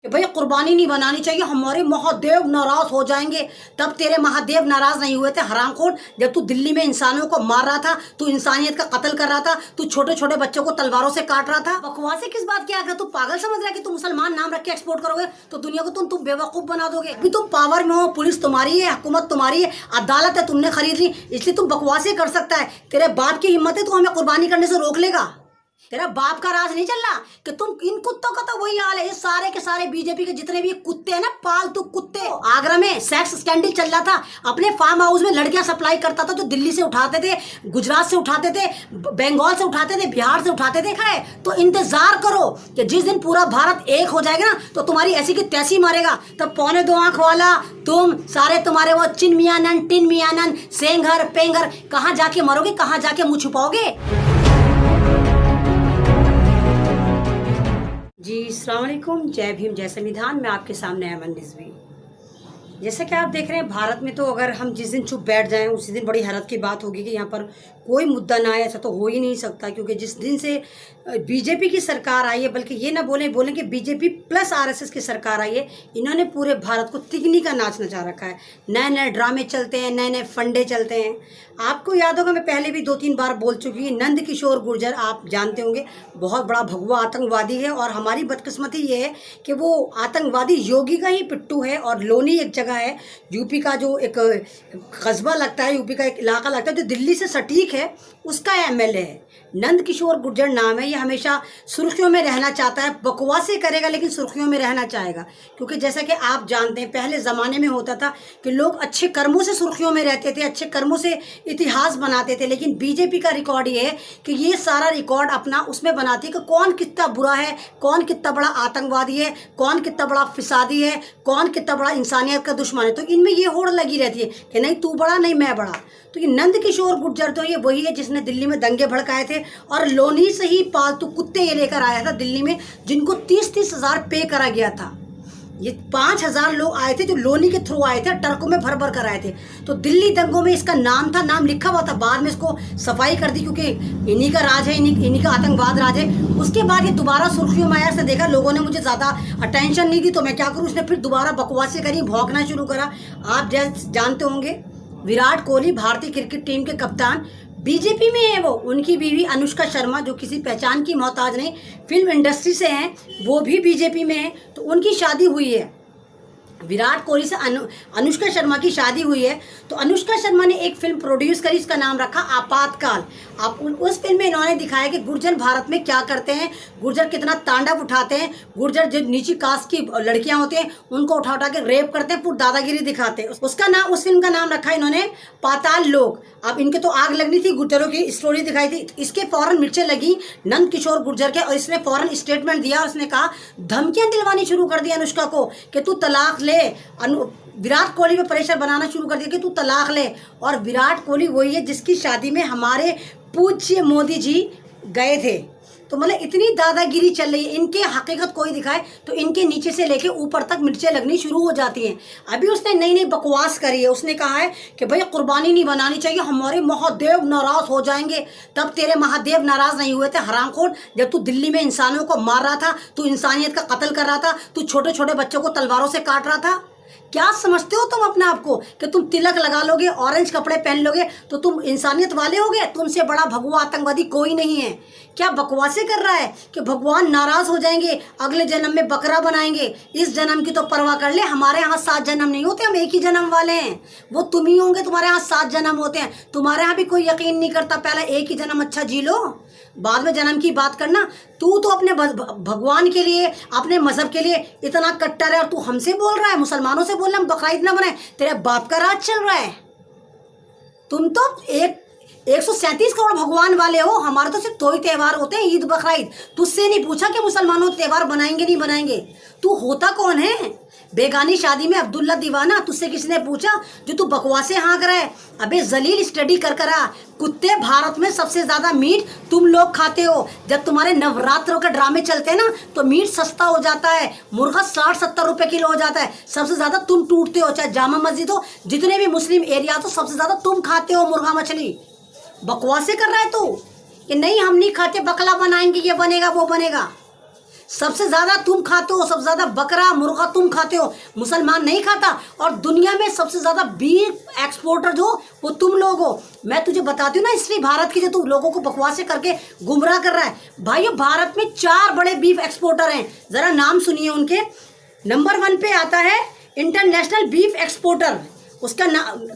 भाई कुर्बानी नहीं बनानी चाहिए, हमारे महादेव नाराज हो जाएंगे। तब तेरे महादेव नाराज नहीं हुए थे हरामखोर, जब तू दिल्ली में इंसानों को मार रहा था, तू इंसानियत का कत्ल कर रहा था, तू छोटे छोटे बच्चों को तलवारों से काट रहा था। बकवास किस बात की? अगर तू पागल समझ रहा है कि तू मुसलमान नाम रख के एक्सपोर्ट करोगे तो दुनिया को तुम बेवकूफ बना दोगे। अभी तुम पावर में हो, पुलिस तुम्हारी है, हुकूमत तुम्हारी है, अदालत है, तुमने खरीद ली, इसलिए तुम बकवास कर सकता है। तेरे बाप की हिम्मत है, तू हमें कुर्बानी करने से रोक लेगा? तेरा बाप का राज नहीं चल रहा कि तुम इन कुत्तों का तो वही हाल है। ये सारे के सारे बीजेपी के जितने भी कुत्ते हैं ना, पालतू कुत्ते। आगरा में सेक्स स्कैंडल चल रहा था, अपने फार्म हाउस में लड़कियां सप्लाई करता था, जो दिल्ली से उठाते थे, गुजरात से उठाते थे, बंगाल से उठाते थे, बिहार से उठाते थे। है तो इंतजार करो कि जिस दिन पूरा भारत एक हो जाएगा ना, तो तुम्हारी ऐसी की तैसी मारेगा। तब पौने 2 आंख वाला तुम सारे तुम्हारे वो चिन मियानन, टिन मियानन, सेंगर पेंगर, कहाँ जाके मरोगे, कहाँ जाके मुंह छुपाओगे? जी अस्सलाम वालेकुम, जय भीम, जय संविधान। मैं आपके सामने अमन रिजवी। जैसा कि आप देख रहे हैं, भारत में तो अगर हम जिस दिन चुप बैठ जाएं उसी दिन बड़ी हैरत की बात होगी कि यहाँ पर कोई मुद्दा ना आए। ऐसा तो हो ही नहीं सकता, क्योंकि जिस दिन से बीजेपी की सरकार आई है, बल्कि ये ना बोलें कि बीजेपी प्लस आरएसएस की सरकार आई है, इन्होंने पूरे भारत को तिगनी का नाच नचा रखा है। नए नए ड्रामे चलते हैं, नए नए फंडे चलते हैं। आपको याद होगा, मैं पहले भी 2-3 बार बोल चुकी हूँ, नंद किशोर गुर्जर आप जानते होंगे, बहुत बड़ा भगवा आतंकवादी है। और हमारी बदकिस्मती ये है कि वो आतंकवादी योगी का ही पिट्टू है। और लोनी एक जगह है, यूपी का जो एक कस्बा लगता है, यूपी का एक इलाका लगता है जो दिल्ली से सटीक है, उसका एमएलए है। नंद किशोर गुर्जर नाम है। ये हमेशा सुर्खियों में रहना चाहता है, बकवासें करेगा लेकिन सुर्खियों में रहना चाहेगा। क्योंकि जैसा कि आप जानते हैं, पहले ज़माने में होता था कि लोग अच्छे कर्मों से सुर्खियों में रहते थे, अच्छे कर्मों से इतिहास बनाते थे। लेकिन बीजेपी का रिकॉर्ड ये है कि ये सारा रिकॉर्ड अपना उसमें बनाती है कि कौन कितना बुरा है, कौन कितना बड़ा आतंकवादी है, कौन कितना बड़ा फिसादी है, कौन कितना बड़ा इंसानियत का दुश्मन है। तो इनमें ये होड़ लगी रहती है कि नहीं तू बड़ा, नहीं मैं बड़ा। तो ये नंद किशोर गुर्जर तो ये वही है जिसने दिल्ली में दंगे भड़काए थे, और लोनी से ही पालतू कुत्ते ये लेकर आया था दिल्ली में, जिनको 30-30 हज़ार पे करा गया था। ये 5,000 लोग आए थे जो लोनी के थ्रू आए थे, ट्रकों में भर भर कर आए थे। तो दिल्ली दंगों में इसका नाम था, नाम लिखा हुआ था, बाद में इसको सफाई कर दी क्योंकि इन्हीं का राज है, इन्हीं का आतंकवाद राज है। उसके बाद ये दोबारा सुर्खियों में आया। से देखा लोगों ने मुझे ज़्यादा अटेंशन नहीं दी तो मैं क्या करूँ, उसने फिर दोबारा बकवासें करी, भौंकना शुरू करा। आप जानते होंगे, विराट कोहली भारतीय क्रिकेट टीम के कप्तान बीजेपी में है। वो उनकी बीवी अनुष्का शर्मा, जो किसी पहचान की मोहताज नहीं, फिल्म इंडस्ट्री से हैं, वो भी बीजेपी में है। तो उनकी शादी हुई है, विराट कोहली से अनुष्का शर्मा की शादी हुई है। तो अनुष्का शर्मा ने एक फिल्म प्रोड्यूस करी, इसका नाम रखा आपातकाल। आप उस फिल्म में इन्होंने दिखाया कि गुर्जर भारत में क्या करते हैं, गुर्जर कितना तांडव उठाते हैं, गुर्जर जो नीची कास्ट की लड़कियां होती हैं उनको उठा उठा के रेप करते हैं, पूरी दादागिरी दिखाते हैं। उसका नाम, उस फिल्म का नाम रखा इन्होंने पाताल लोक। अब इनके तो आग लगनी थी, गुर्जरों की स्टोरी दिखाई थी, इसके फौरन मिर्चें लगी नंद किशोर गुर्जर के, और इसने फौरन स्टेटमेंट दिया। उसने कहा, धमकियां दिलवानी शुरू कर दी अनुष्का को कि तू तलाक ले। विराट कोहली पे प्रेशर बनाना शुरू कर दिया कि तू तलाक ले। और विराट कोहली वही है जिसकी शादी में हमारे पूज्य मोदी जी गए थे। तो मतलब इतनी दादागिरी चल रही है, इनके हकीकत कोई दिखाए तो इनके नीचे से लेके ऊपर तक मिर्चें लगनी शुरू हो जाती हैं। अभी उसने नई नई बकवास करी है। उसने कहा है कि भाई कुर्बानी नहीं बनानी चाहिए, हमारे महादेव नाराज हो जाएंगे। तब तेरे महादेव नाराज नहीं हुए थे हरामखोर, जब तू दिल्ली में इंसानों को मार रहा था, तू इंसानियत का कत्ल कर रहा था, तू छोटे छोटे बच्चों को तलवारों से काट रहा था। क्या समझते हो तुम अपने आप को कि तुम तिलक लगा लोगे, ऑरेंज कपड़े पहन लोगे तो तुम इंसानियत वाले होगे? तुमसे बड़ा भगवा आतंकवादी कोई नहीं है। क्या बकवासें कर रहा है कि भगवान नाराज हो जाएंगे, अगले जन्म में बकरा बनाएंगे। इस जन्म की तो परवाह कर ले, हमारे यहाँ 7 जन्म नहीं होते, हम एक ही जन्म वाले हैं। वो तुम ही होंगे, तुम्हारे यहाँ 7 जन्म होते हैं। तुम्हारे यहाँ भी कोई यकीन नहीं करता, पहले एक ही जन्म अच्छा जी लो, बाद में जन्म की बात करना। तू तो अपने भगवान के लिए, अपने मजहब के लिए इतना कट्टर है, और तू हमसे बोल रहा है, मुसलमानों से बोल रहा है बकरा ईद ना बनाए। तेरे बाप का राज चल रहा है। तुम तो 137 करोड़ भगवान वाले हो, हमारे तो सिर्फ 2 ही त्यौहार होते हैं, ईद बकरा ईद। तुझसे नहीं पूछा कि मुसलमानों त्यौहार बनाएंगे नहीं बनाएंगे। तू होता कौन है? बेगानी शादी में अब्दुल्ला दीवाना, तुझसे किसने पूछा जो तू बकवासें हाँक रहा है? अबे जलील, स्टडी कर करा। कुत्ते, भारत में सबसे ज्यादा मीट तुम लोग खाते हो। जब तुम्हारे नवरात्रों के ड्रामे चलते हैं ना, तो मीट सस्ता हो जाता है, मुर्गा 60-70 रुपए किलो हो जाता है। सबसे ज्यादा तुम टूटते हो, चाहे जामा मस्जिद हो, जितने भी मुस्लिम एरिया तो सबसे ज्यादा तुम खाते हो मुर्गा मछली। बकवासें कर रहा है तू कि नहीं हम नहीं खाते, बकला बनाएंगे, ये बनेगा वो बनेगा। सबसे ज़्यादा तुम खाते हो, सबसे ज़्यादा बकरा मुर्गा तुम खाते हो, मुसलमान नहीं खाता। और दुनिया में सबसे ज़्यादा बीफ एक्सपोर्टर जो वो तुम लोग हो। मैं तुझे बताती हूँ ना, इसलिए भारत की जो तू लोगों को बकवासे करके गुमराह कर रहा है। भाइयों, भारत में 4 बड़े बीफ एक्सपोर्टर हैं, ज़रा नाम सुनिए उनके। नंबर 1 पे आता है इंटरनेशनल बीफ एक्सपोर्टर। उसका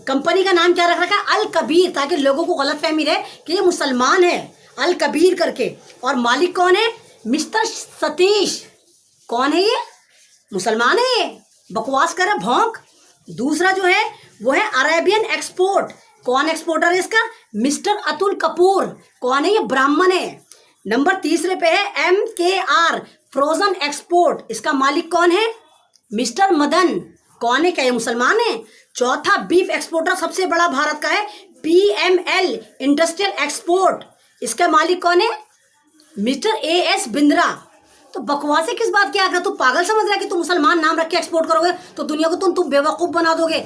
कंपनी का नाम क्या रख रखा है? अल कबीर, ताकि लोगों को गलतफहमी रहे कि ये मुसलमान है, अल कबीर करके। और मालिक कौन है? मिस्टर सतीश। कौन है ये? मुसलमान है ये, बकवास कर रहा भौंक। दूसरा जो है वो है अरेबियन एक्सपोर्ट। कौन एक्सपोर्टर है इसका? मिस्टर अतुल कपूर। कौन है ये? ब्राह्मण है। नंबर 3 पे है MKR फ्रोजन एक्सपोर्ट। इसका मालिक कौन है? मिस्टर मदन। कौन है? क्या ये मुसलमान है? चौथा बीफ एक्सपोर्टर सबसे बड़ा भारत का है PML इंडस्ट्रियल एक्सपोर्ट। इसका मालिक कौन है? Mister AS Bindra. तो बकवासे किस बात की? अगर तू पागल समझ रहा है कि तुम मुसलमान नाम रख के एक्सपोर्ट करोगे तो दुनिया को तुम बेवकूफ़ बना दोगे।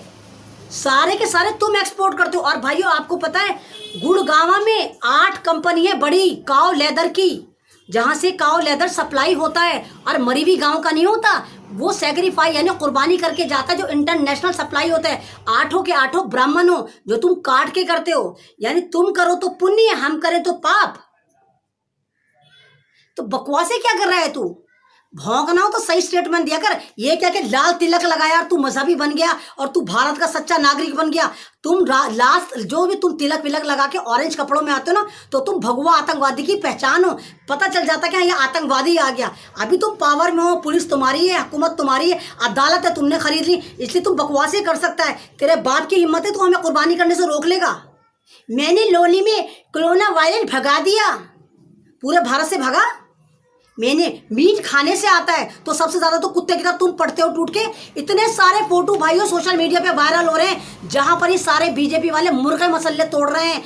सारे के सारे तुम एक्सपोर्ट करते हो। और भाइयों, आपको पता है गुड़गांव में 8 कंपनी है बड़ी काओ लेदर की, जहाँ से काओ लेदर सप्लाई होता है। और मरीवी गांव का नहीं होता, वो सेक्रीफाई यानी कुर्बानी करके जाता है, जो इंटरनेशनल सप्लाई होता है। 8 के 8 ब्राह्मण हो, जो तुम काट के करते हो। यानी तुम करो तो पुण्य, हम करें तो पाप। तो बकवासे क्या कर रहा है तू? भौंकना हो तो सही स्टेटमेंट दिया कर। ये क्या कि लाल तिलक लगाया और तू मजहबी बन गया और तू भारत का सच्चा नागरिक बन गया। तुम लास्ट जो भी तुम तिलक विलक लगा के ऑरेंज कपड़ों में आते हो ना, तो तुम भगवा आतंकवादी की पहचान हो। पता चल जाता कि ये आतंकवादी आ गया। अभी तुम पावर में हो, पुलिस तुम्हारी है, हुकूमत तुम्हारी है, अदालत है, तुमने खरीद ली, इसलिए तुम बकवासे कर सकता है। तेरे बाप की हिम्मत है तो हमें कुर्बानी करने से रोक लेगा। मैंने लोनी में कोरोना वायरस भगा दिया, पूरे भारत से भगा। मैंने मीट खाने से आता है तो सबसे ज्यादा तो कुत्ते की तरह तुम पड़ते हो टूट के। इतने सारे फोटो भाइयों सोशल मीडिया पे वायरल हो रहे हैं, जहां पर ये सारे बीजेपी वाले मुर्गे मसल्ले तोड़ रहे हैं,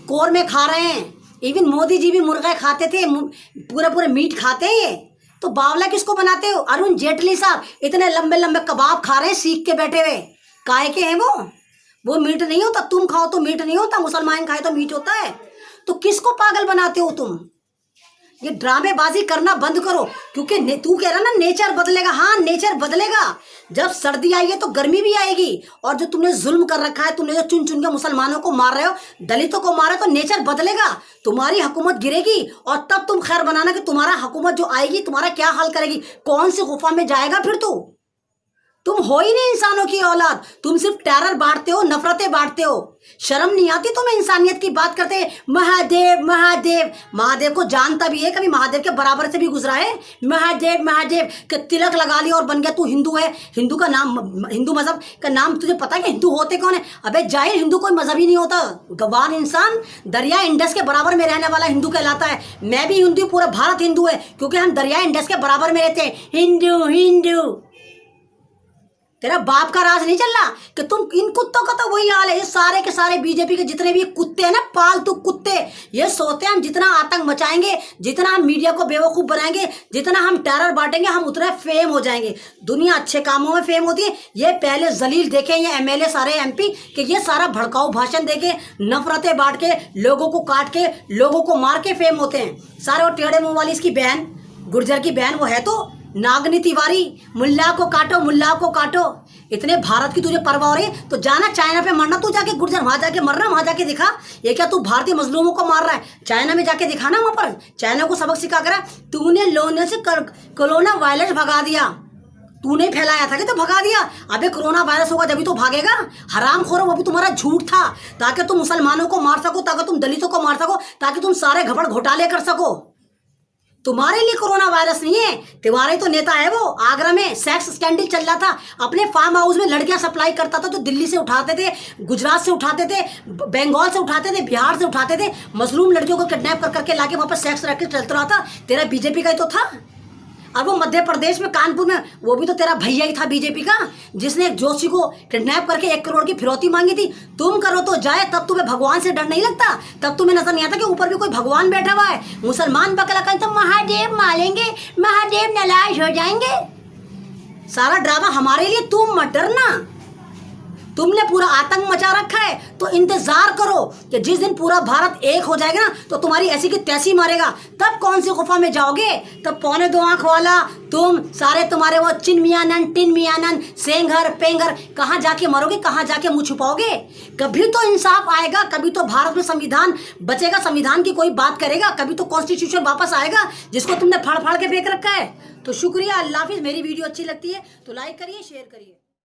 कोरमे खा रहे हैं। इवन मोदी जी भी मुर्गा खाते थे, पूरे पूरे मीट खाते हैं। ये तो बावला किसको बनाते हो? अरुण जेटली साहब इतने लंबे लंबे कबाब खा रहे हैं सीख के बैठे हुए। काय के हैं वो मीट नहीं होता। तुम खाओ तो मीट नहीं होता, मुसलमान खाए तो मीट होता है। तो किसको पागल बनाते हो तुम? ये ड्रामेबाजी करना बंद करो, क्योंकि तू कह रहा ना नेचर बदलेगा। हाँ, नेचर बदलेगा। जब सर्दी आई है तो गर्मी भी आएगी। और जो तुमने जुल्म कर रखा है, तुमने जो चुन चुन के मुसलमानों को मार रहे हो, दलितों को मार रहे हो, तो नेचर बदलेगा। तुम्हारी हुकूमत गिरेगी और तब तुम खैर बनाना कि तुम्हारा हुकूमत जो आएगी तुम्हारा क्या हाल करेगी, कौन सी गुफा में जाएगा फिर तू। तुम हो ही नहीं इंसानों की औलाद, तुम सिर्फ टेरर बांटते हो, नफरतें बांटते हो। शर्म नहीं आती तुम्हें इंसानियत की बात करते? महादेव महादेव, महादेव को जानता भी है? कभी महादेव के बराबर से भी गुजरा है? महादेव महादेव के तिलक लगा लिया और बन गया तू हिंदू है। हिंदू का नाम, हिंदू मजहब का नाम तुझे पता है कि हिंदू होते कौन है? अबे जाहिर, हिंदू कोई मजहब ही नहीं होता। गवार इंसान, दरिया इंडस के बराबर में रहने वाला हिंदू कहलाता है। मैं भी हिंदू, पूरा भारत हिंदू है, क्योंकि हम दरिया इंडस के बराबर में रहते हैं। हिंदू हिंदू, तेरा बाप का राज नहीं चल रहा कि तुम इन कुत्तों का तो वही हाल है। ये सारे के सारे बीजेपी के जितने भी कुत्ते हैं ना, पालतू कुत्ते, ये सोते हैं हम जितना आतंक मचाएंगे, जितना हम मीडिया को बेवकूफ़ बनाएंगे, जितना हम टेरर बांटेंगे, हम उतना फेम हो जाएंगे। दुनिया अच्छे कामों में फेम होती है। ये पहले जलील देखें ये MLA सारे MP कि ये सारा भड़काऊ भाषण देके, नफरतें बांट के, लोगों को काट के, लोगों को मार के फेम होते हैं सारे। और टेढ़े मुँह वाली इसकी बहन, गुर्जर की बहन, वो है तो नागनी तिवारी, मुल्ला को काटो, मुल्ला को काटो। इतने भारत की तुझे परवाह हो रही है तो जाना चाइना पे मरना। तू जाके गुर्जर वहां जाके मरना, वहां जाके दिखा। ये क्या तू भारतीय मजलूमों को मार रहा है? चाइना में जाके दिखाना, वहां पर चाइना को सबक सिखा कर। तूने लोने से कोरोना वायरस भगा दिया, तूने फैलाया था कि तो भगा दिया। अबे कोरोना वायरस होगा जब तो भागेगा। हराम खोरो, वो भी तुम्हारा झूठ था, ताकि तुम मुसलमानों को मार सको, ताकि तुम दलितों को मार सको, ताकि तुम सारे घपड़ घोटाले कर सको। तुम्हारे लिए कोरोना वायरस नहीं है, तुम्हारे तो नेता है। वो आगरा में सेक्स स्कैंडल चल रहा था, अपने फार्म हाउस में लड़कियां सप्लाई करता था, जो दिल्ली से उठाते थे, गुजरात से उठाते थे, बंगाल से उठाते थे, बिहार से उठाते थे। मजलूम लड़कियों को किडनैप कर करके लाके वहां पर सेक्स रख के चलता रहा था। तेरा बीजेपी का ही तो था। और वो मध्य प्रदेश में कानपुर में, वो भी तो तेरा भैया ही था बीजेपी का, जिसने एक जोशी को किडनैप करके 1 करोड़ की फिरौती मांगी थी। तुम करो तो जाए, तब तुम्हें भगवान से डर नहीं लगता? तब तुम्हें नजर नहीं आता कि ऊपर भी कोई भगवान बैठा हुआ है? मुसलमान बकला कहें तो महादेव मारेंगे, महादेव नाराज हो जाएंगे। सारा ड्रामा हमारे लिए, तुम मत डरना। तुमने पूरा आतंक मचा रखा है। तो इंतजार करो कि जिस दिन पूरा भारत एक हो जाएगा ना, तो तुम्हारी ऐसी की तैसी मारेगा। तब कौन सी गुफा में जाओगे? तब 2.25 आंख वाला तुम सारे तुम्हारे वो चिन मियानन, टिन मियानन, सेंगर पेंगर, कहाँ जाके मरोगे, कहाँ जाके मुंह छुपाओगे? कभी तो इंसाफ आएगा, कभी तो भारत में संविधान बचेगा, संविधान की कोई बात करेगा, कभी तो कॉन्स्टिट्यूशन वापस आएगा जिसको तुमने फाड़ फाड़ के फेंक रखा है। तो शुक्रिया, अल्लाह हाफिज़। मेरी वीडियो अच्छी लगती है तो लाइक करिए, शेयर करिए।